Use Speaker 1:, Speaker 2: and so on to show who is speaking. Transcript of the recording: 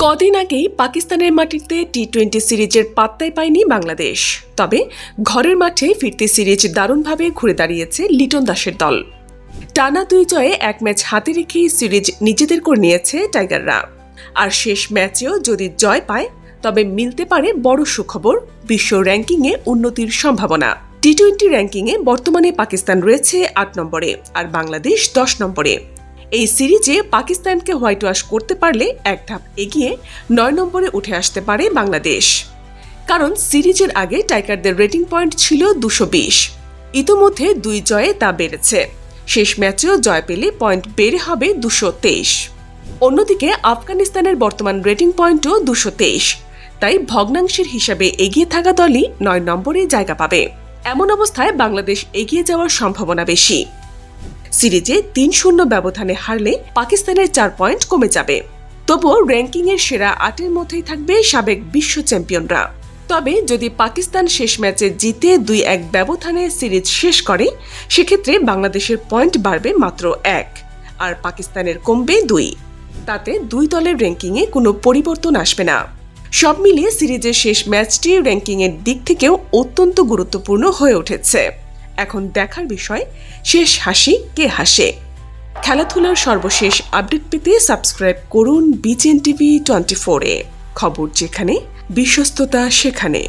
Speaker 1: কদিন আগেই পাকিস্তানের মাটিতে টি-20 সিরিজের পাত্তাই পায়নি বাংলাদেশ। তবে ঘরের মাঠে ফিরতি সিরিজ দারুণভাবে ঘুরে দাঁড়িয়েছে লিটন দাসের দল। টানা 2 জয়ে 1 ম্যাচ হাতে রেখেই সিরিজ নিজেদের করে নিয়েছে টাইগাররা। আর শেষ ম্যাচেও যদি জয় পায় তবে মিলতে পারে বড় সুখবর, বিশ্ব র্যাঙ্কিংয়ে উন্নতির সম্ভাবনা। টি-20 র্যাঙ্কিংয়ে বর্তমানে পাকিস্তান রয়েছে 8 নম্বরে আর বাংলাদেশ 10 নম্বরে। এই সিরিজে পাকিস্তানকে হোয়াইট ওয়াশ করতে পারলে এক ধাপ এগিয়ে 9 নম্বরে উঠে আসতে পারে বাংলাদেশ। কারণ সিরিজের আগে টাইগারদের রেটিং পয়েন্ট ছিল 220। ইতোমধ্যে 2 জয়ে তা বেড়েছে। শেষ ম্যাচেও জয় পেলে পয়েন্ট বেড়ে হবে 223। অন্যদিকে আফগানিস্তানের বর্তমান রেটিং পয়েন্টও 223। তাই ভগ্নাংশের হিসাবে এগিয়ে থাকা দলই 9 নম্বরে জায়গা পাবে। এমন অবস্থায় বাংলাদেশ এগিয়ে যাওয়ার সম্ভাবনা বেশি। সিরিজে 3-0 ব্যবধানে হারলে পাকিস্তানের 4 পয়েন্ট কমে যাবে। তবুও র্যাঙ্কিংয়ের সেরা 8-এর মধ্যেই থাকবে সাবেক বিশ্ব চ্যাম্পিয়নরা। তবে যদি পাকিস্তান শেষ ম্যাচে জিতে 2-1 ব্যবধানে সিরিজ শেষ করে, সেক্ষেত্রে বাংলাদেশের পয়েন্ট বাড়বে মাত্র 1 আর পাকিস্তানের কমবে 2। তাতে 2 দলের র্যাঙ্কিংয়ে কোনো পরিবর্তন আসবে না। সব মিলিয়ে সিরিজের শেষ ম্যাচটি র্যাঙ্কিংয়ের দিক থেকেও অত্যন্ত গুরুত্বপূর্ণ হয়ে উঠেছে। এখন দেখার বিষয়, শেষ হাসি কে হাসে। খেলাধুলার সর্বশেষ আপডেট পেতে সাবস্ক্রাইব করুন BGN TV 24-এ। খবর যেখানে, বিশ্বস্ততা সেখানে।